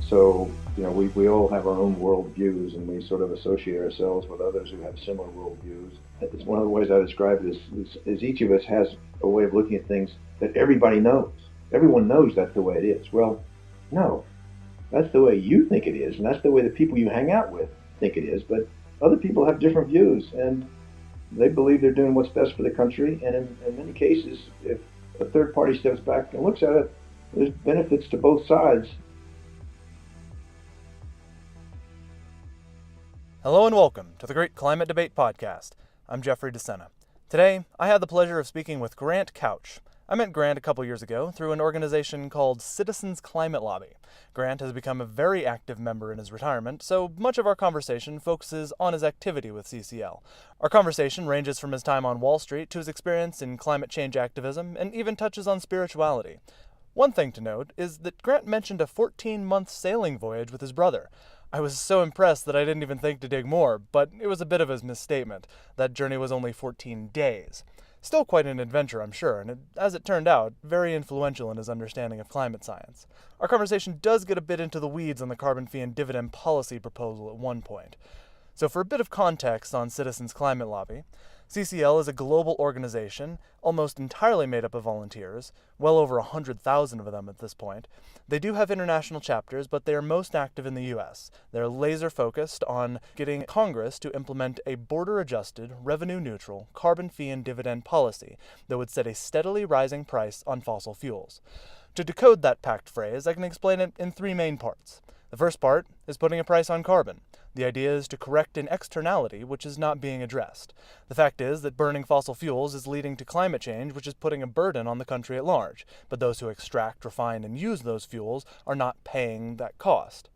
So, we all have our own world views, and we sort of associate ourselves with others who have similar world views. It's one of the ways I describe it is each of us has a way of looking at things that everybody knows. Everyone knows that's the way it is. Well, no, that's the way you think it is, and that's the way the people you hang out with think it is. But other people have different views, and they believe they're doing what's best for the country. And in many cases, if a third party steps back and looks at it, there's benefits to both sides. Hello and welcome to the Great Climate Debate Podcast. I'm Jeffrey DeSena. Today, I had the pleasure of speaking with Grant Couch. I met Grant a couple years ago through an organization called Citizens Climate Lobby. Grant has become a very active member in his retirement, so much of our conversation focuses on his activity with CCL. Our conversation ranges from his time on Wall Street to his experience in climate change activism and even touches on spirituality. One thing to note is that Grant mentioned a 14-month sailing voyage with his brother. I was so impressed that I didn't even think to dig more, but it was a bit of a misstatement. That journey was only 14 days. Still quite an adventure, I'm sure, and as it turned out, very influential in his understanding of climate science. Our conversation does get a bit into the weeds on the carbon fee and dividend policy proposal at one point. So for a bit of context on Citizens Climate Lobby, CCL is a global organization, almost entirely made up of volunteers, well over 100,000 of them at this point. They do have international chapters, but they are most active in the U.S. They're laser focused on getting Congress to implement a border-adjusted, revenue-neutral, carbon fee and dividend policy that would set a steadily rising price on fossil fuels. To decode that packed phrase, I can explain it in three main parts. The first part is putting a price on carbon. The idea is to correct an externality which is not being addressed. The fact is that burning fossil fuels is leading to climate change, which is putting a burden on the country at large, but those who extract, refine, and use those fuels are not paying that cost.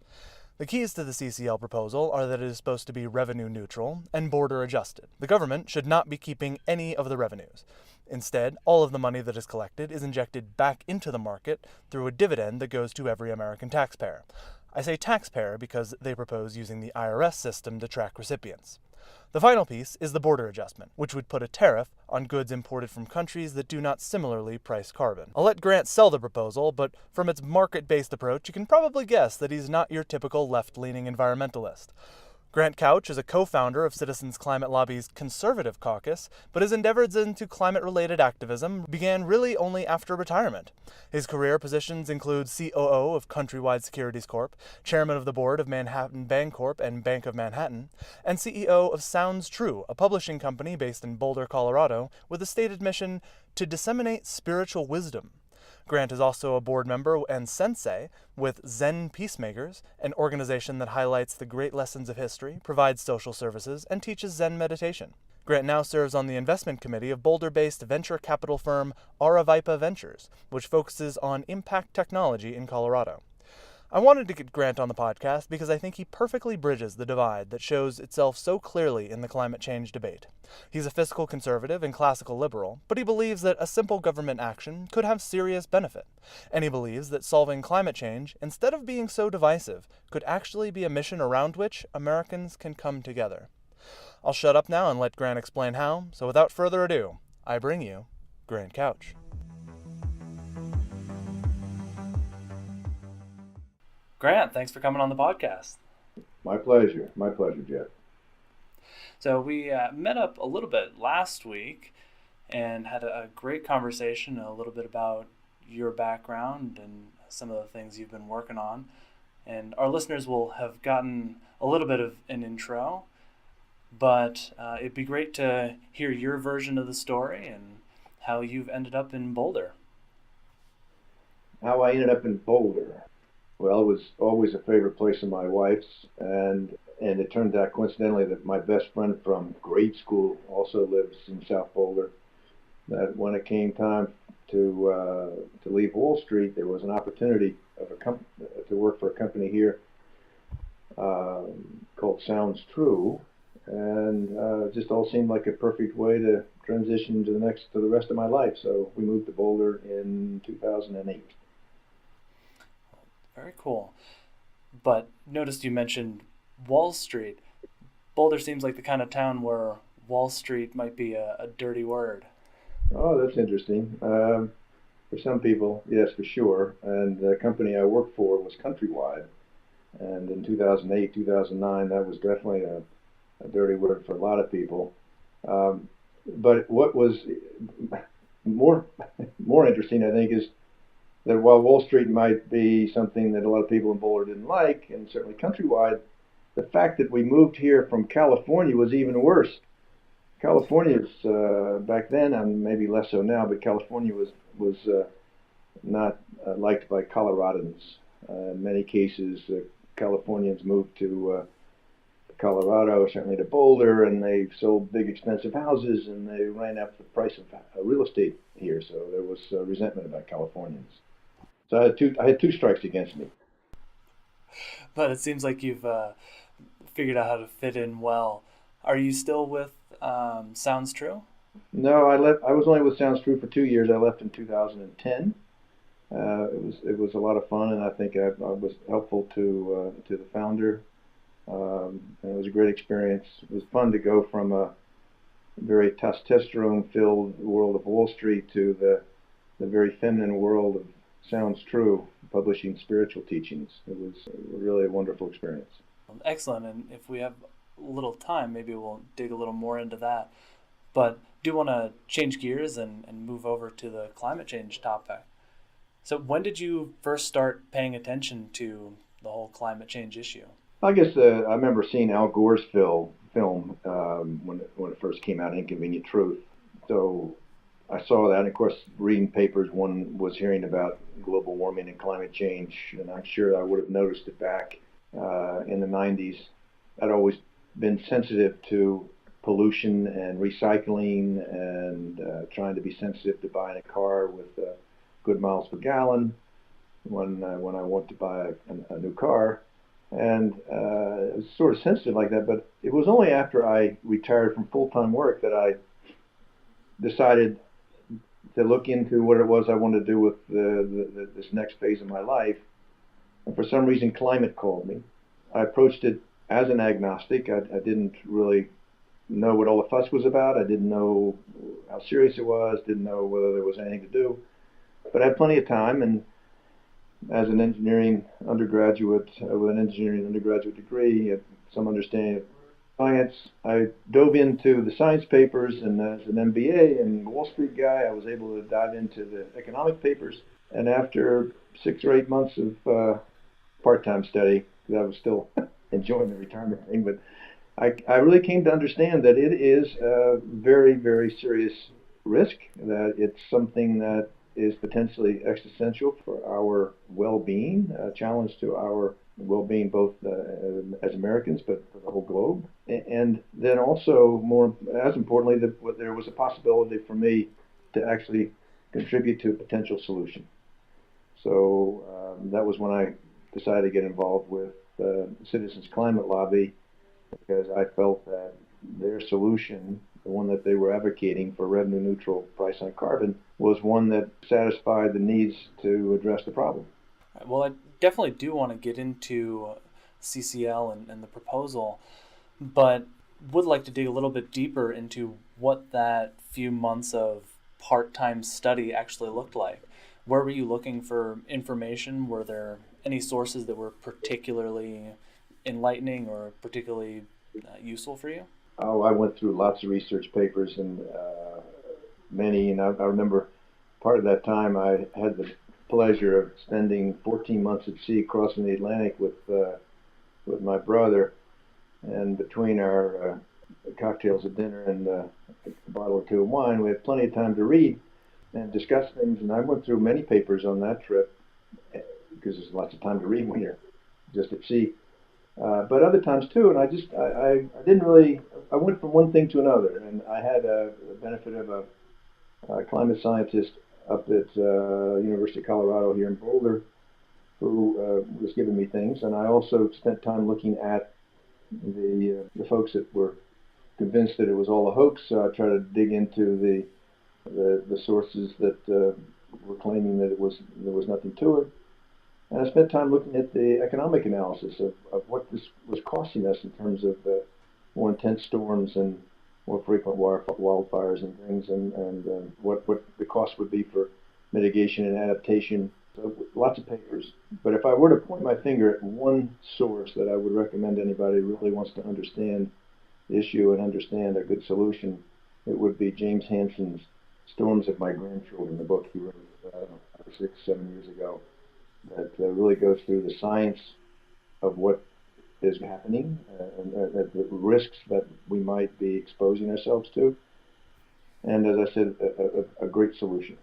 The keys to the CCL proposal are that it is supposed to be revenue neutral and border adjusted. The government should not be keeping any of the revenues. Instead, all of the money that is collected is injected back into the market through a dividend that goes to every American taxpayer. I say taxpayer because they propose using the IRS system to track recipients. The final piece is the border adjustment, which would put a tariff on goods imported from countries that do not similarly price carbon. I'll let Grant sell the proposal, but from its market-based approach, you can probably guess that he's not your typical left-leaning environmentalist. Grant Couch is a co-founder of Citizens Climate Lobby's conservative caucus, but his endeavors into climate-related activism began really only after retirement. His career positions include COO of Countrywide Securities Corp., chairman of the board of Manhattan Bancorp and Bank of Manhattan, and CEO of Sounds True, a publishing company based in Boulder, Colorado, with a stated mission to disseminate spiritual wisdom. Grant is also a board member and sensei with Zen Peacemakers, an organization that highlights the great lessons of history, provides social services, and teaches Zen meditation. Grant now serves on the investment committee of Boulder-based venture capital firm Aravipa Ventures, which focuses on impact technology in Colorado. I wanted to get Grant on the podcast because I think he perfectly bridges the divide that shows itself so clearly in the climate change debate. He's a fiscal conservative and classical liberal, but he believes that a simple government action could have serious benefit. And he believes that solving climate change, instead of being so divisive, could actually be a mission around which Americans can come together. I'll shut up now and let Grant explain how, so without further ado, I bring you Grant Couch. Grant, thanks for coming on the podcast. My pleasure, Jeff. So we met up a little bit last week and had a great conversation, a little bit about your background and some of the things you've been working on. And our listeners will have gotten a little bit of an intro, but it'd be great to hear your version of the story and how you've ended up in Boulder. How I ended up in Boulder. Well, it was always a favorite place of my wife's, and it turned out coincidentally that my best friend from grade school also lives in South Boulder. That when it came time to leave Wall Street, there was an opportunity to work for a company here called Sounds True, and just all seemed like a perfect way to transition to the rest of my life. So we moved to Boulder in 2008. Very cool. But noticed you mentioned Wall Street. Boulder seems like the kind of town where Wall Street might be a dirty word. Oh, that's interesting. For some people, yes, for sure. And the company I worked for was Countrywide, And in 2008, 2009, that was definitely a dirty word for a lot of people. Um, but what was more more interesting, I think, is that while Wall Street might be something that a lot of people in Boulder didn't like, and certainly countrywide, the fact that we moved here from California was even worse. California's back then, and maybe less so now, but California was not liked by Coloradans. In many cases, Californians moved to Colorado, certainly to Boulder, and they sold big, expensive houses, and they ran up the price of real estate here. So there was resentment about Californians. So I had two strikes against me. But it seems like you've figured out how to fit in well. Are you still with Sounds True? No, I left. I was only with Sounds True for 2 years. I left in 2010. It was a lot of fun, and I think I was helpful to the founder. And it was a great experience. It was fun to go from a very testosterone-filled world of Wall Street to the very feminine world of Sounds True, publishing spiritual teachings. It was really a wonderful experience. Excellent. And if we have a little time, maybe we'll dig a little more into that. But do want to change gears and move over to the climate change topic. So when did you first start paying attention to the whole climate change issue? I guess I remember seeing Al Gore's film when it first came out, Inconvenient Truth. So I saw that, and of course, reading papers, one was hearing about global warming and climate change, and I'm sure I would have noticed it back in the 90s. I'd always been sensitive to pollution and recycling, and trying to be sensitive to buying a car with good miles per gallon when I want to buy a new car. And it was sort of sensitive like that. But it was only after I retired from full-time work that I decided to look into what it was I wanted to do with this next phase of my life. And for some reason, climate called me. I approached it as an agnostic. I didn't really know what all the fuss was about. I didn't know how serious it was. Didn't know whether there was anything to do. But I had plenty of time, and as an engineering undergraduate with an engineering undergraduate degree, some understanding of science, I dove into the science papers, and as an MBA and Wall Street guy, I was able to dive into the economic papers. And after 6 or 8 months of part-time study, because I was still enjoying the retirement thing, but I really came to understand that it is a very, very serious risk, that it's something that is potentially existential for our well-being, a challenge to our well-being both as Americans, but for the whole globe. And then also, more as importantly, that there was a possibility for me to actually contribute to a potential solution. So that was when I decided to get involved with Citizens Climate Lobby, because I felt that their solution, the one that they were advocating for revenue neutral price on carbon, was one that satisfied the needs to address the problem. Right, well, I definitely do want to get into CCL and the proposal, but would like to dig a little bit deeper into what that few months of part-time study actually looked like. Where were you looking for information? Were there any sources that were particularly enlightening or particularly useful for you? Oh, I went through lots of research papers and many, and I remember part of that time I had the pleasure of spending 14 months at sea crossing the Atlantic with my brother, and between our cocktails at dinner and a bottle or two of wine, we had plenty of time to read and discuss things. And I went through many papers on that trip because there's lots of time to read when you're just at sea. But other times too, and I didn't really, I went from one thing to another, and I had the benefit of a climate scientist up at University of Colorado here in Boulder who was giving me things, and I also spent time looking at the folks that were convinced that it was all a hoax. So I tried to dig into the sources that were claiming that there was nothing to it. And I spent time looking at the economic analysis of what this was costing us in terms of more intense storms and more frequent wildfires and things, and what the cost would be for mitigation and adaptation So lots of papers. But if I were to point my finger at one source that I would recommend anybody who really wants to understand the issue and understand a good solution, it would be James Hansen's Storms of My Grandchildren, the book he wrote, I don't know, 6, 7 years ago, that really goes through the science of what is happening and the risks that we might be exposing ourselves to. And as I said, a great solution,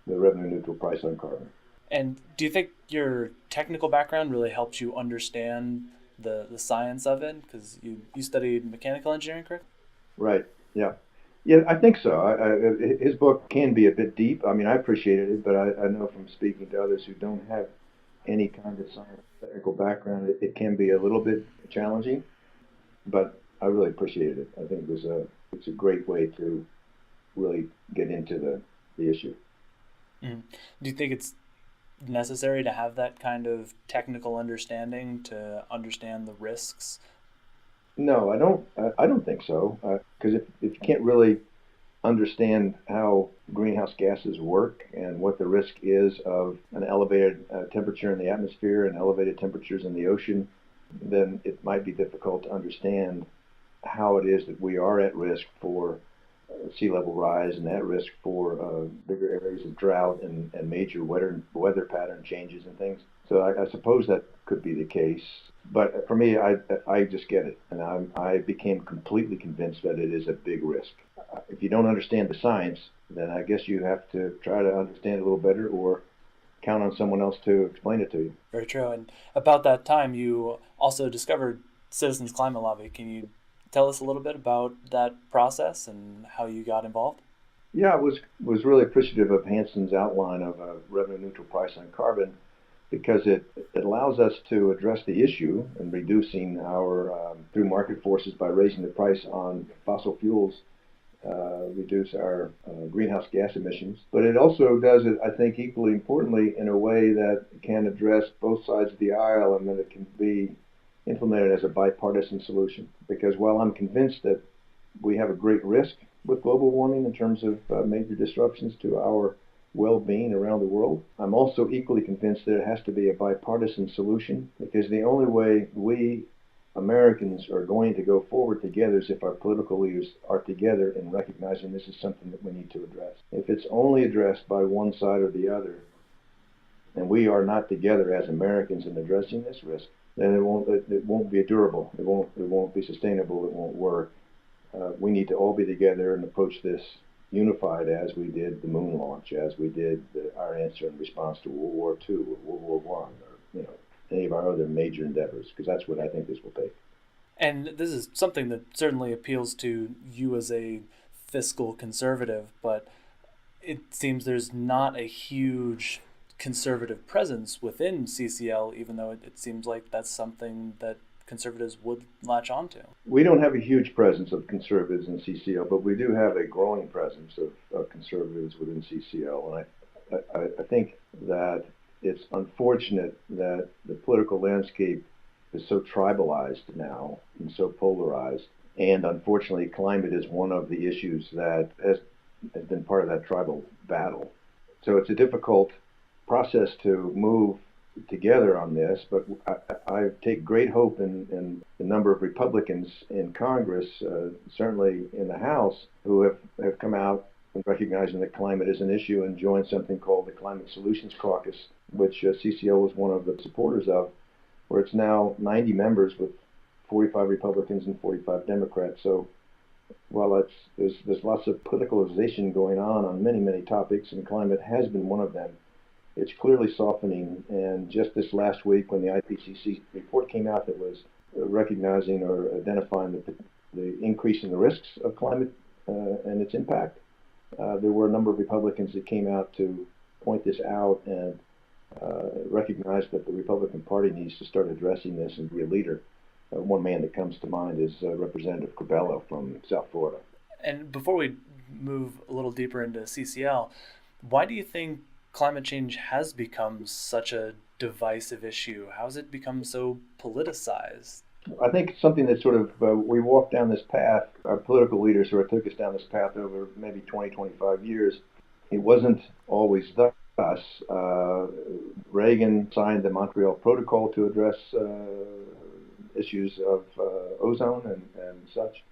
the revenue neutral price on carbon. And do you think your technical background really helps you understand the science of it? Because you studied mechanical engineering, correct? Right. Yeah. Yeah, I think so. His book can be a bit deep. I mean, I appreciated it, but I know from speaking to others who don't have any kind of science technical background, it can be a little bit challenging. But I really appreciated it. I think it's a great way to really get into the issue. Mm. Do you think it's necessary to have that kind of technical understanding to understand the risks? No, I don't. I don't think so. Because if you can't really understand how greenhouse gases work and what the risk is of an elevated temperature in the atmosphere and elevated temperatures in the ocean, then it might be difficult to understand how it is that we are at risk for sea level rise and at risk for bigger areas of drought and major weather pattern changes and things. So I suppose that could be the case. But for me, I just get it. And I became completely convinced that it is a big risk. If you don't understand the science, then I guess you have to try to understand it a little better or count on someone else to explain it to you. Very true. And about that time, you also discovered Citizens Climate Lobby. Can you tell us a little bit about that process and how you got involved? Yeah, I was really appreciative of Hanson's outline of a revenue neutral price on carbon because it allows us to address the issue and reducing our through market forces by raising the price on fossil fuels, reduce our greenhouse gas emissions. But it also does it, I think, equally importantly in a way that can address both sides of the aisle and that it can be implemented as a bipartisan solution. Because while I'm convinced that we have a great risk with global warming in terms of major disruptions to our well-being around the world, I'm also equally convinced that it has to be a bipartisan solution because the only way we Americans are going to go forward together is if our political leaders are together in recognizing this is something that we need to address. If it's only addressed by one side or the other, and we are not together as Americans in addressing this risk, then it won't be durable. It won't be sustainable. It won't work. We need to all be together and approach this unified as we did the moon launch, as we did our answer in response to World War II or World War I, or any of our other major endeavors, because that's what I think this will take. And this is something that certainly appeals to you as a fiscal conservative, but it seems there's not a huge conservative presence within CCL, even though it seems like that's something that conservatives would latch onto. We don't have a huge presence of conservatives in CCL, but we do have a growing presence of conservatives within CCL. And I think that it's unfortunate that the political landscape is so tribalized now and so polarized. And unfortunately, climate is one of the issues that has been part of that tribal battle. So it's a difficult process to move together on this, but I take great hope in the number of Republicans in Congress, certainly in the House, who have come out and recognizing that climate is an issue and joined something called the Climate Solutions Caucus, which CCL was one of the supporters of, where it's now 90 members with 45 Republicans and 45 Democrats. So while there's lots of politicalization going on many topics, and climate has been one of them, it's clearly softening. And just this last week, when the IPCC report came out that was recognizing or identifying the increase in the risks of climate and its impact, there were a number of Republicans that came out to point this out and recognize that the Republican Party needs to start addressing this and be a leader. One man that comes to mind is Representative Corbello from South Florida. And before we move a little deeper into CCL, why do you think climate change has become such a divisive issue? How has it become so politicized? I think it's something that sort of we walked down this path. Our political leaders sort of took us down this path over maybe 20, 25 years. It wasn't always thus. us. Reagan signed the Montreal Protocol to address issues of ozone and such.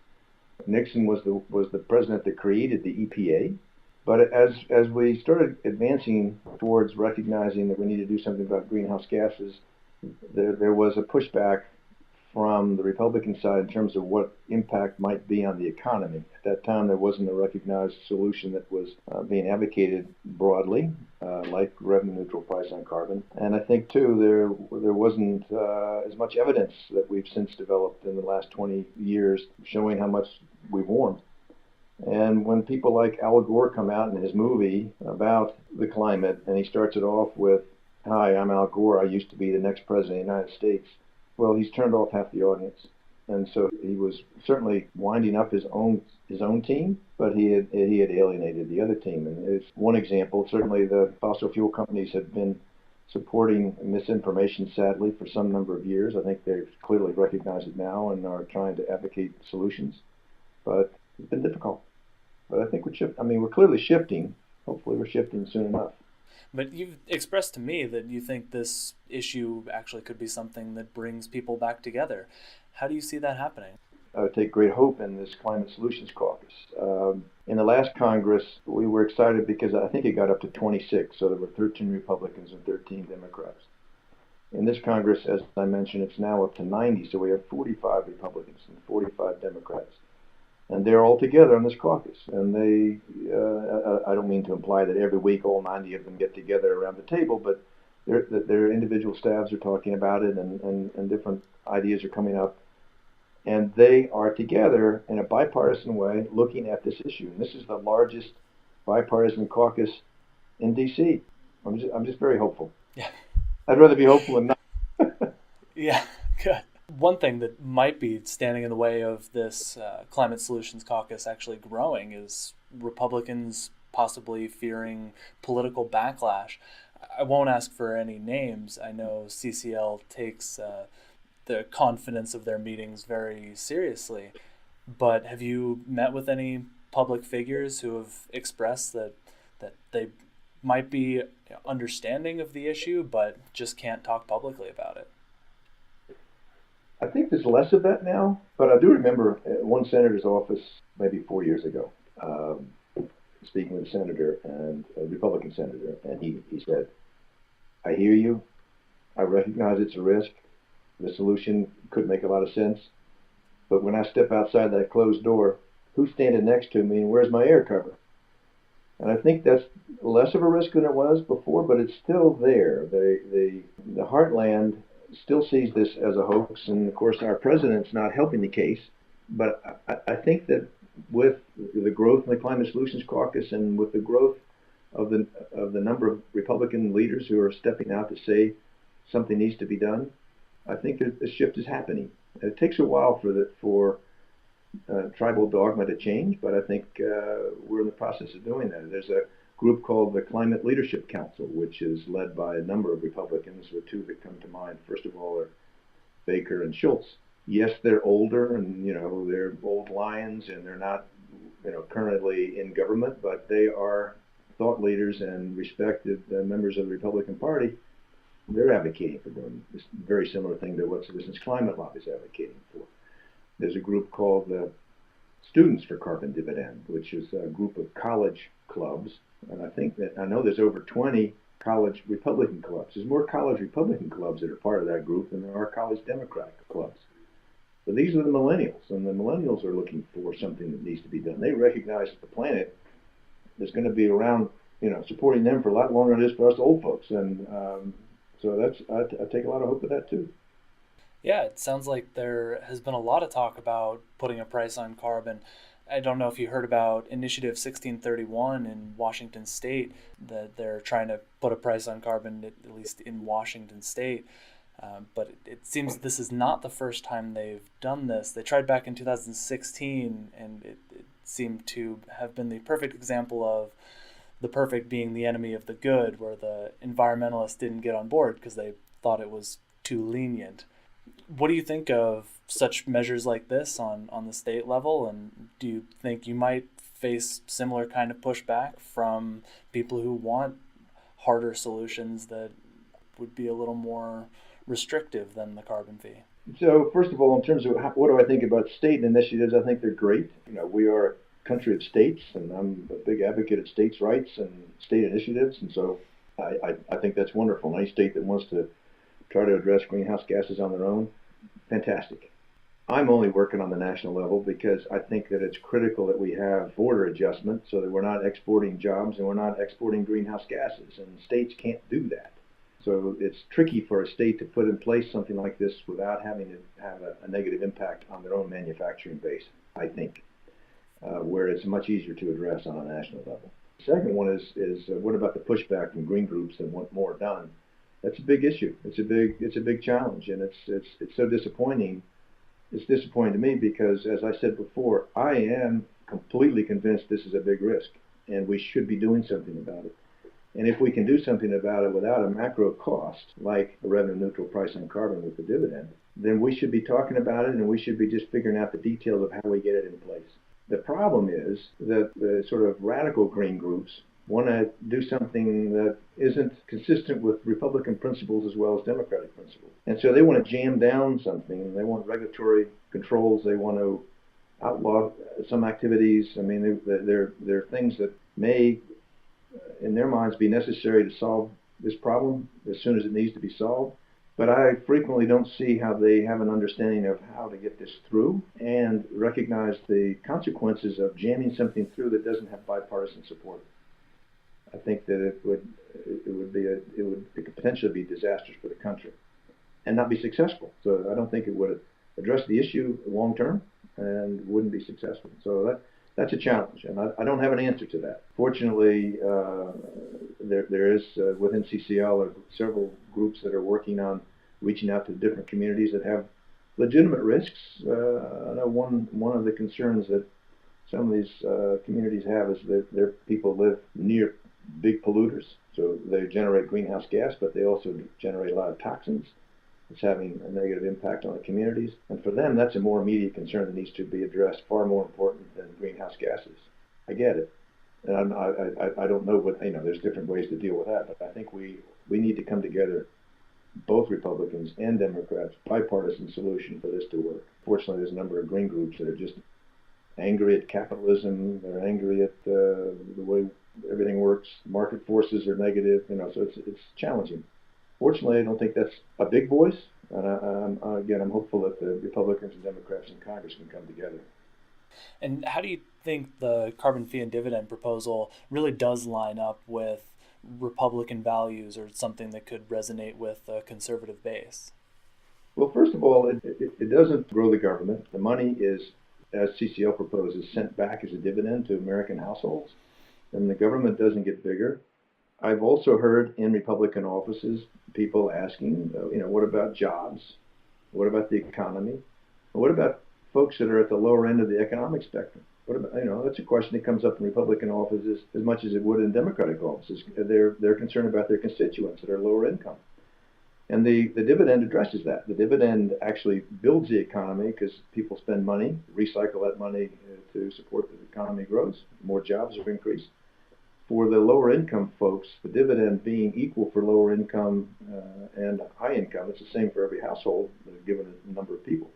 Nixon was the president that created the EPA. But as we started advancing towards recognizing that we need to do something about greenhouse gases, there was a pushback from the Republican side in terms of what impact might be on the economy. At that time, there wasn't a recognized solution that was being advocated broadly, like revenue-neutral price on carbon. And I think, too, there wasn't as much evidence that we've since developed in the last 20 years showing how much we've warmed. And when people like Al Gore come out in his movie about the climate, and he starts it off with, "Hi, I'm Al Gore. I used to be the next president of the United States." Well, he's turned off half the audience. And so he was certainly winding up his own team, but he had alienated the other team. And it's one example. Certainly the fossil fuel companies have been supporting misinformation, sadly, for some number of years. I think they've clearly recognized it now and are trying to advocate solutions. But it's been difficult. But I think we're clearly shifting. Hopefully we're shifting soon enough. But you've expressed to me that you think this issue actually could be something that brings people back together. How do you see that happening? I would take great hope in this Climate Solutions Caucus. In the last Congress, we were excited because I think it got up to 26, so there were 13 Republicans and 13 Democrats. In this Congress, as I mentioned, it's now up to 90, so we have 45 Republicans and 45 Democrats. And they're all together in this caucus. And I don't mean to imply that every week all 90 of them get together around the table, but their individual staffs are talking about it and different ideas are coming up. And they are together in a bipartisan way looking at this issue. And this is the largest bipartisan caucus in D.C. I'm just very hopeful. Yeah. I'd rather be hopeful than not. Yeah, good. One thing that might be standing in the way of this Climate Solutions Caucus actually growing is Republicans possibly fearing political backlash. I won't ask for any names. I know CCL takes the confidence of their meetings very seriously. But have you met with any public figures who have expressed that they might be understanding of the issue but just can't talk publicly about it? I think there's less of that now, but I do remember one senator's office maybe 4 years ago, speaking with a senator, and a Republican senator, and he said, "I hear you. I recognize it's a risk. The solution could make a lot of sense. But when I step outside that closed door, who's standing next to me and where's my air cover?" And I think that's less of a risk than it was before, but it's still there. The heartland still sees this as a hoax, and of course our president's not helping the case. But I think that with the growth in the Climate Solutions Caucus and with the growth of the number of Republican leaders who are stepping out to say something needs to be done, I think that the shift is happening. It takes a while for tribal dogma to change, but I think we're in the process of doing that. There's a group called the Climate Leadership Council, which is led by a number of Republicans. The two that come to mind, first of all, are Baker and Schultz. Yes, they're older and, they're old lions and they're not, currently in government, but they are thought leaders and respected members of the Republican Party. They're advocating for doing this very similar thing to what Citizens Climate Lobby is advocating for. There's a group called the Students for Carbon Dividend, which is a group of college clubs. And I know there's over 20 college Republican clubs. There's more college Republican clubs that are part of that group than there are college Democratic clubs. But these are the millennials, and the millennials are looking for something that needs to be done. They recognize that the planet is going to be around, supporting them for a lot longer than it is for us old folks. And so I take a lot of hope with that too. Yeah, it sounds like there has been a lot of talk about putting a price on carbon. I don't know if you heard about Initiative 1631 in Washington State, that they're trying to put a price on carbon, at least in Washington State. But it seems this is not the first time they've done this. They tried back in 2016, and it seemed to have been the perfect example of the perfect being the enemy of the good, where the environmentalists didn't get on board because they thought it was too lenient. What do you think of such measures like this on the state level, and do you think you might face similar kind of pushback from people who want harder solutions that would be a little more restrictive than the carbon fee? So first of all, in terms of what do I think about state initiatives, I think they're great. We are a country of states, and I'm a big advocate of states' rights and state initiatives, and so I think that's wonderful. Any state that wants to try to address greenhouse gases on their own, fantastic. I'm only working on the national level because I think that it's critical that we have border adjustment so that we're not exporting jobs and we're not exporting greenhouse gases, and states can't do that. So it's tricky for a state to put in place something like this without having to have a negative impact on their own manufacturing base, I think, where it's much easier to address on a national level. The second one is what about the pushback from green groups that want more done? That's a big issue. It's a big challenge, and it's so disappointing. It's disappointing to me because, as I said before, I am completely convinced this is a big risk, and we should be doing something about it. And if we can do something about it without a macro cost, like a revenue neutral price on carbon with the dividend, then we should be talking about it, and we should be just figuring out the details of how we get it in place. The problem is that the sort of radical green groups want to do something that isn't consistent with Republican principles as well as Democratic principles. And so they want to jam down something. They want regulatory controls. They want to outlaw some activities. I mean, they're things that may, in their minds, be necessary to solve this problem as soon as it needs to be solved. But I frequently don't see how they have an understanding of how to get this through and recognize the consequences of jamming something through that doesn't have bipartisan support. I think that it could potentially be disastrous for the country and not be successful. So I don't think it would address the issue long term and wouldn't be successful. So that's a challenge, and I don't have an answer to that. Fortunately, there is within CCL several groups that are working on reaching out to different communities that have legitimate risks. I know one of the concerns that some of these communities have is that their people live near big polluters, so they generate greenhouse gas, but they also generate a lot of toxins. It's having a negative impact on the communities, and for them, that's a more immediate concern that needs to be addressed, far more important than greenhouse gases. I get it, and I don't know what There's different ways to deal with that, but I think we need to come together, both Republicans and Democrats, bipartisan solution for this to work. Fortunately, there's a number of green groups that are just angry at capitalism. They're angry at the way everything works. Market forces are negative, so it's challenging. Fortunately, I don't think that's a big voice, and I'm hopeful that the Republicans and Democrats in Congress can come together. And how do you think the carbon fee and dividend proposal really does line up with Republican values, or something that could resonate with a conservative base? Well, first of all, it doesn't grow the government. The money is, as CCL proposes, sent back as a dividend to American households, and the government doesn't get bigger. I've also heard in Republican offices people asking, what about jobs? What about the economy? What about folks that are at the lower end of the economic spectrum? What about, that's a question that comes up in Republican offices as much as it would in Democratic offices. They're concerned about their constituents that are lower income. And the dividend addresses that. The dividend actually builds the economy because people spend money, recycle that money to support the economy grows, more jobs are increased. For the lower income folks, the dividend being equal for lower income and high income, it's the same for every household, given the number of people.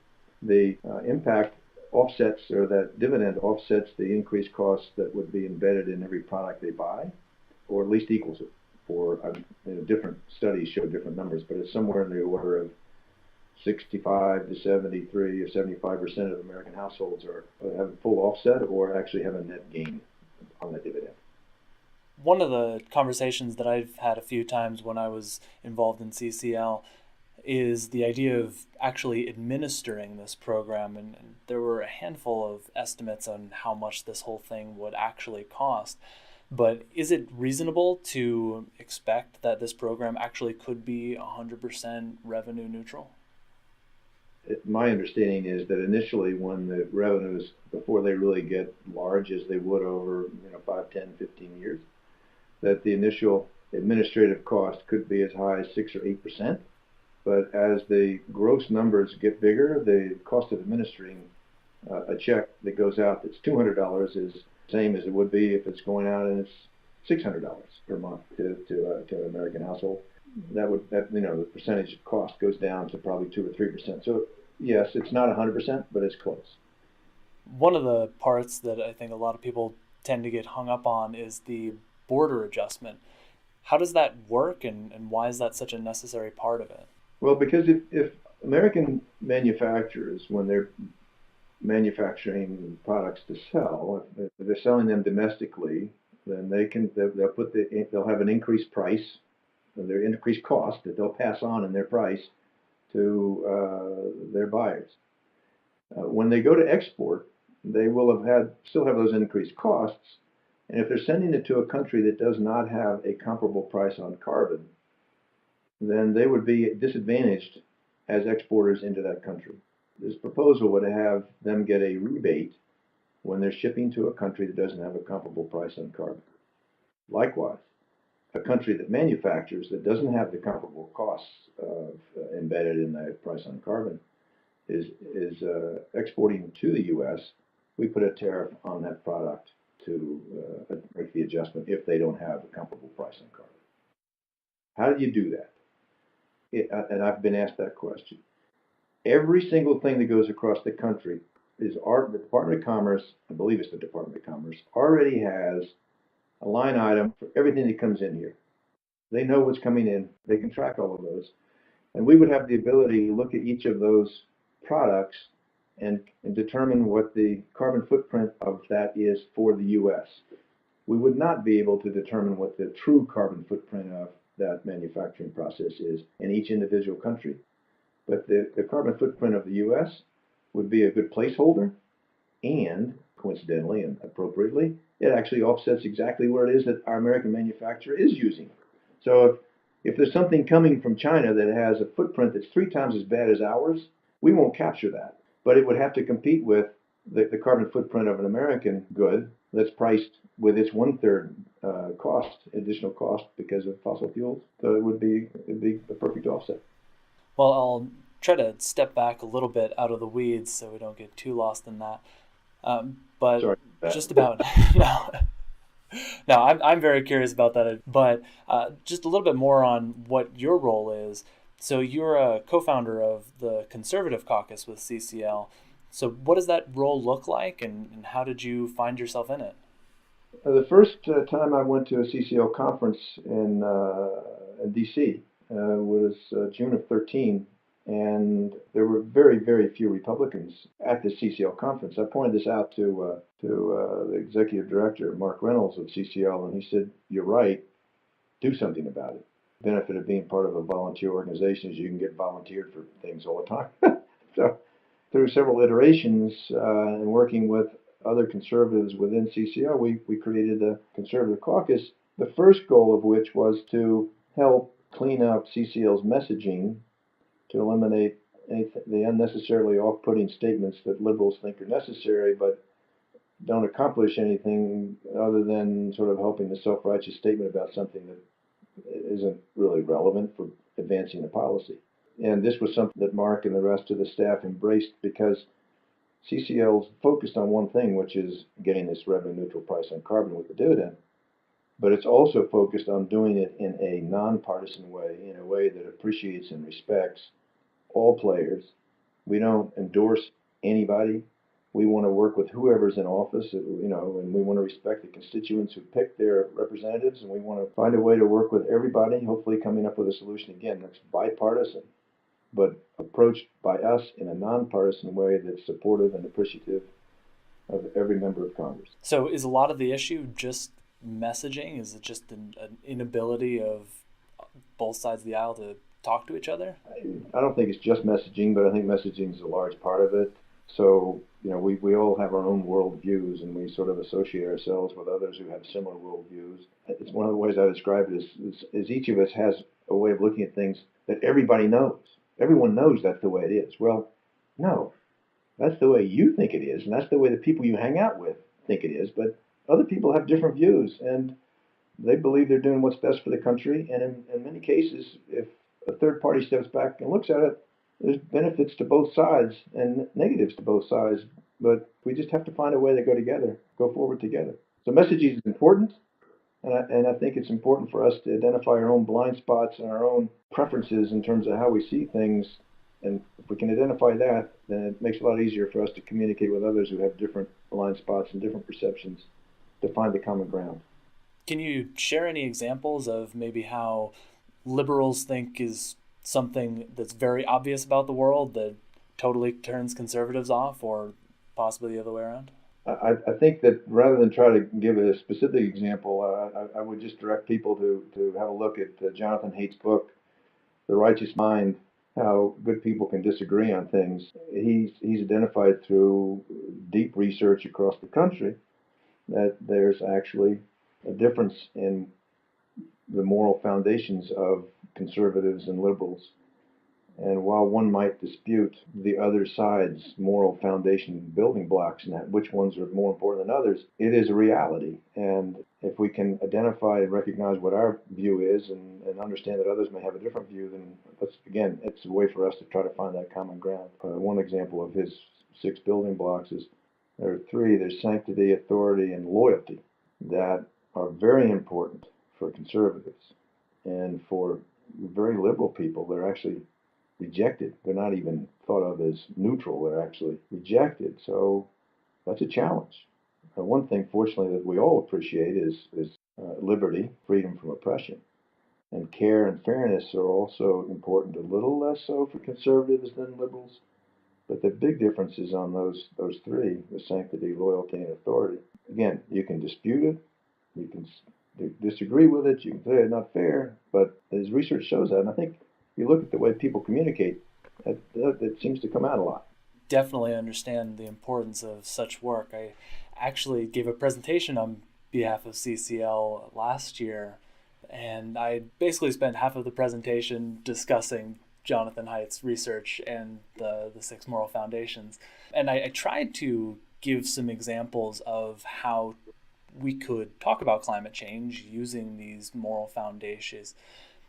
The impact offsets, or that dividend offsets the increased costs that would be embedded in every product they buy, or at least equals it. For different studies show different numbers, but it's somewhere in the order of 65 to 73 or 75% of American households have a full offset or actually have a net gain on the dividend. One of the conversations that I've had a few times when I was involved in CCL is the idea of actually administering this program, and there were a handful of estimates on how much this whole thing would actually cost. But is it reasonable to expect that this program actually could be 100% revenue neutral? My understanding is that initially, when the revenues, before they really get large as they would over 5, 10, 15 years, that the initial administrative cost could be as high as 6 or 8%. But as the gross numbers get bigger, the cost of administering a check that goes out that's $200 is the same as it would be if it's going out and it's $600 per month to an American household. The percentage of cost goes down to probably 2 or 3%. So yes, it's not 100%, but it's close. One of the parts that I think a lot of people tend to get hung up on is the border adjustment. How does that work, and why is that such a necessary part of it? Well, because if American manufacturers, when they're manufacturing products to sell, if they're selling them domestically, then they'll have an increased price, their increased cost that they'll pass on in their price to their buyers. When they go to export, they will still have those increased costs, and if they're sending it to a country that does not have a comparable price on carbon, then they would be disadvantaged as exporters into that country. This proposal would have them get a rebate when they're shipping to a country that doesn't have a comparable price on carbon. Likewise, a country that manufactures that doesn't have the comparable costs embedded in that price on carbon is exporting to the U.S. We put a tariff on that product to make the adjustment if they don't have a comparable price on carbon. How do you do that? And I've been asked that question. Every single thing that goes across the country the Department of Commerce, I believe it's the Department of Commerce, already has a line item for everything that comes in here. They know what's coming in. They can track all of those. And we would have the ability to look at each of those products and determine what the carbon footprint of that is for the U.S. We would not be able to determine what the true carbon footprint of that manufacturing process is in each individual country. But the carbon footprint of the U.S. would be a good placeholder, and coincidentally and appropriately, it actually offsets exactly what it is that our American manufacturer is using. So if there's something coming from China that has a footprint that's 3 times as bad as ours, we won't capture that. But it would have to compete with the carbon footprint of an American good that's priced with its 1/3 additional cost because of fossil fuels. So it'd be a perfect offset. Well, I'll try to step back a little bit out of the weeds so we don't get too lost in that. But Sorry about just about no, no, I'm very curious about that. But just a little bit more on what your role is. So you're a co-founder of the Conservative Caucus with CCL. So what does that role look like, and how did you find yourself in it? The first time I went to a CCL conference in D.C. Was June of 13, and there were very, very few Republicans at the CCL conference. I pointed this out to the executive director, Mark Reynolds of CCL, and he said, "You're right. Do something about it." The benefit of being part of a volunteer organization is you can get volunteered for things all the time. So through several iterations and working with other conservatives within CCL, we created the Conservative Caucus, the first goal of which was to help clean up CCL's messaging to eliminate the unnecessarily off-putting statements that liberals think are necessary but don't accomplish anything other than sort of helping a self-righteous statement about something that isn't really relevant for advancing the policy. And this was something that Mark and the rest of the staff embraced because CCL's focused on one thing, which is getting this revenue neutral price on carbon with the dividend. But it's also focused on doing it in a nonpartisan way, in a way that appreciates and respects all players. We don't endorse anybody. We want to work with whoever's in office, and we want to respect the constituents who pick their representatives, and we want to find a way to work with everybody, hopefully coming up with a solution, again, that's bipartisan, but approached by us in a nonpartisan way that's supportive and appreciative of every member of Congress. So is a lot of the issue just messaging? Is it just an inability of both sides of the aisle to talk to each other? I don't think it's just messaging, but I think messaging is a large part of it. So, we all have our own worldviews, and we sort of associate ourselves with others who have similar worldviews. It's one of the ways I describe it is each of us has a way of looking at things that everybody knows. Everyone knows that's the way it is. Well, no, that's the way you think it is, and that's the way the people you hang out with think it is. But other people have different views, and they believe they're doing what's best for the country. And in many cases, if a third party steps back and looks at it, there's benefits to both sides and negatives to both sides. But we just have to find a way to go forward together. So messaging is important. And I think it's important for us to identify our own blind spots and our own preferences in terms of how we see things. And if we can identify that, then it makes it a lot easier for us to communicate with others who have different blind spots and different perceptions to find the common ground. Can you share any examples of maybe how liberals think is something that's very obvious about the world that totally turns conservatives off, or possibly the other way around? I think that rather than try to give a specific example, I would just direct people to have a look at Jonathan Haidt's book, The Righteous Mind, how good people can disagree on things. He's identified through deep research across the country that there's actually a difference in the moral foundations of conservatives and liberals. And while one might dispute the other side's moral foundation building blocks and which ones are more important than others, it is a reality. And if we can identify and recognize what our view is and understand that others may have a different view, then again, it's a way for us to try to find that common ground. One example of his 6 building blocks is there are 3. There's sanctity, authority, and loyalty that are very important for conservatives. And for very liberal people, they're actually rejected. They're not even thought of as neutral. They're actually rejected. So that's a challenge. One thing, fortunately, that we all appreciate is liberty, freedom from oppression. And care and fairness are also important, a little less so for conservatives than liberals. But the big difference is on those 3, the sanctity, loyalty, and authority. Again, you can dispute it, you can disagree with it, you can say it's not fair, but as research shows that, and I think if you look at the way people communicate, that seems to come out a lot. Definitely understand the importance of such work. I actually gave a presentation on behalf of CCL last year, and I basically spent half of the presentation discussing Jonathan Haidt's research and the 6 moral foundations. And I tried to give some examples of how we could talk about climate change using these moral foundations.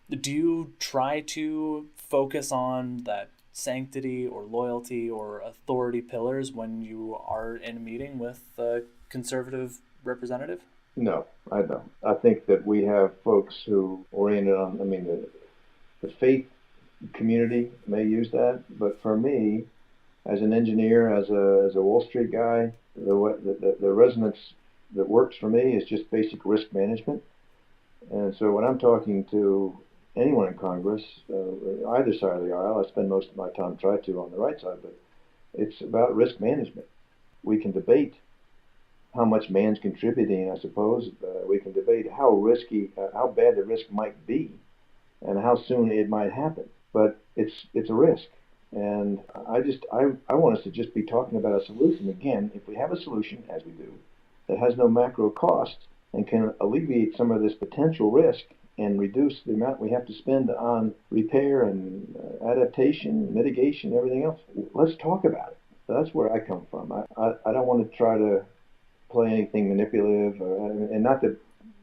Do you try to focus on that sanctity or loyalty or authority pillars when you are in a meeting with a conservative representative? No, I don't. I think that we have folks who oriented on, I mean, the faith community may use that, but for me, as an engineer, as a Wall Street guy, the resonance that works for me is just basic risk management. And so when I'm talking to anyone in Congress, either side of the aisle, I spend most of my time try to on the right side, but it's about risk management. We can debate how much man's contributing, I suppose. We can debate how risky, how bad the risk might be, and how soon it might happen. But it's a risk, and I want us to just be talking about a solution. Again, if we have a solution, as we do, that has no macro cost and can alleviate some of this potential risk and reduce the amount we have to spend on repair and adaptation, mitigation, everything else, let's talk about it. So that's where I come from. I don't want to try to play anything manipulative, and not that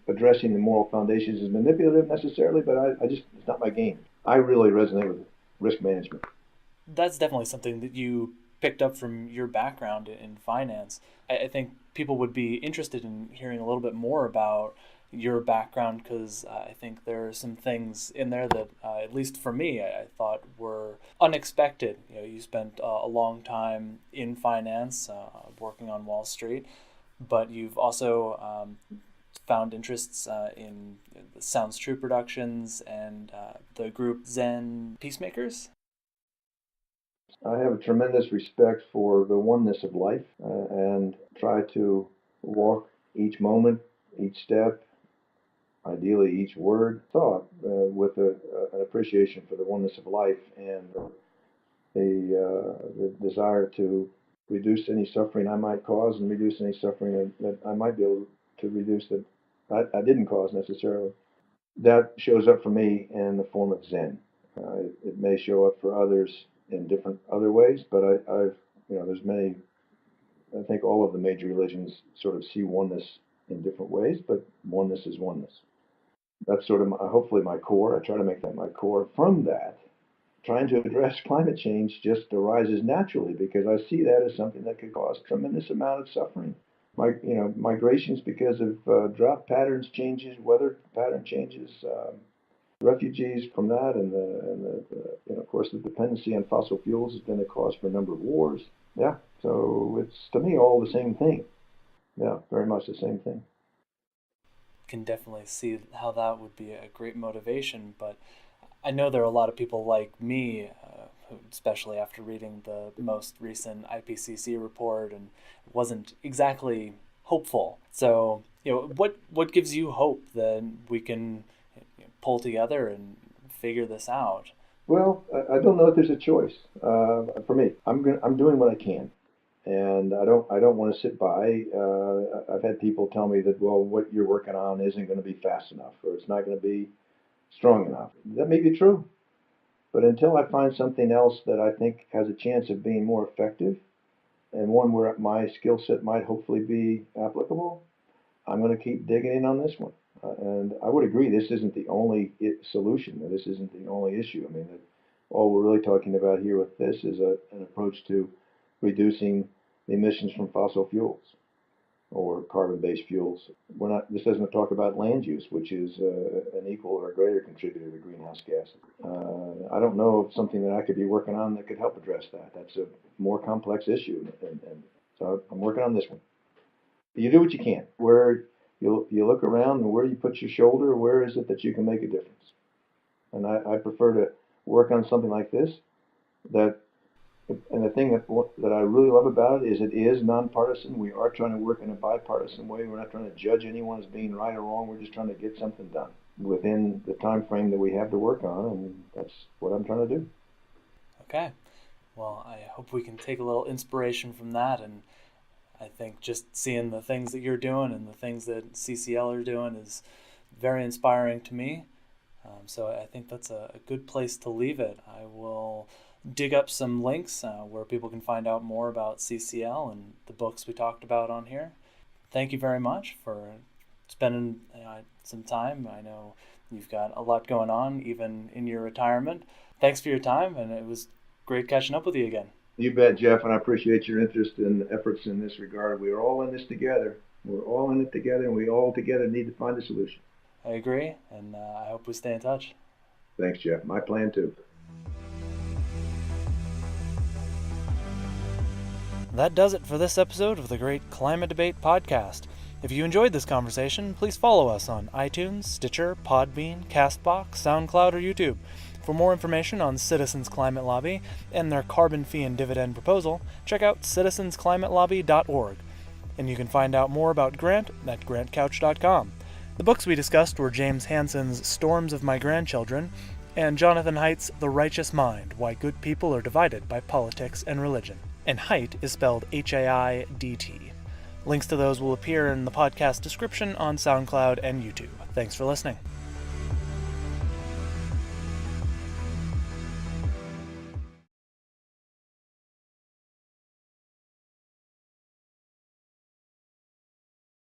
addressing the moral foundations is manipulative necessarily, but I just, it's not my game. I really resonate with risk management. That's definitely something that you picked up from your background in finance. I think people would be interested in hearing a little bit more about your background because I think there are some things in there that, at least for me, I thought were unexpected. You know, you spent a long time in finance, working on Wall Street, but you've also found interests in Sounds True Productions and the group Zen Peacemakers. I have a tremendous respect for the oneness of life and try to walk each moment, each step, ideally each word, thought with an appreciation for the oneness of life and the desire to reduce any suffering I might cause and reduce any suffering that I might be able to reduce that I didn't cause necessarily. That shows up for me in the form of Zen. It may show up for others in different other ways, but I've, there's many. I think all of the major religions sort of see oneness in different ways, but oneness is oneness. That's sort of hopefully my core. I try to make that my core. From that, trying to address climate change just arises naturally because I see that as something that could cause tremendous amount of suffering migrations because of drought patterns changes, weather pattern changes, refugees from that, and of course the dependency on fossil fuels has been a cause for a number of wars. Yeah, so it's to me all the same thing. Yeah, very much the same thing. Can definitely see how that would be a great motivation, but I know there are a lot of people like me, especially after reading the most recent IPCC report, and it wasn't exactly hopeful. So, what gives you hope that we can pull together and figure this out? Well, I don't know if there's a choice. For me, I'm doing what I can, and I don't want to sit by. I've had people tell me that, well, what you're working on isn't going to be fast enough, or it's not going to be strong enough. That may be true, but until I find something else that I think has a chance of being more effective, and one where my skill set might hopefully be applicable, I'm going to keep digging in on this one. And I would agree, this isn't the only solution. This isn't the only issue. I mean, all we're really talking about here with this is an approach to reducing emissions from fossil fuels or carbon-based fuels. This doesn't talk about land use, which is an equal or greater contributor to greenhouse gases. I don't know of something that I could be working on that could help address that. That's a more complex issue, and so I'm working on this one. You do what you can. Where you look around and where you put your shoulder, where is it that you can make a difference? And I prefer to work on something like this. And the thing that I really love about it is nonpartisan. We are trying to work in a bipartisan way. We're not trying to judge anyone as being right or wrong. We're just trying to get something done within the time frame that we have to work on, and that's what I'm trying to do. Okay. Well, I hope we can take a little inspiration from that, and I think just seeing the things that you're doing and the things that CCL are doing is very inspiring to me. So I think that's a good place to leave it. I will dig up some links where people can find out more about CCL and the books we talked about on here. Thank you very much for spending some time. I know you've got a lot going on, even in your retirement. Thanks for your time, and it was great catching up with you again. You bet, Jeff, and I appreciate your interest and efforts in this regard. We are all in this together. We're all in it together, and we all together need to find a solution. I agree, and I hope we stay in touch. Thanks, Jeff. My plan, too. That does it for this episode of the Great Climate Debate Podcast. If you enjoyed this conversation, please follow us on iTunes, Stitcher, Podbean, CastBox, SoundCloud, or YouTube. For more information on Citizens Climate Lobby and their carbon fee and dividend proposal, check out citizensclimatelobby.org. And you can find out more about Grant at grantcouch.com. The books we discussed were James Hansen's Storms of My Grandchildren and Jonathan Haidt's The Righteous Mind, Why Good People Are Divided by Politics and Religion. And Haidt is spelled H-A-I-D-T. Links to those will appear in the podcast description on SoundCloud and YouTube. Thanks for listening.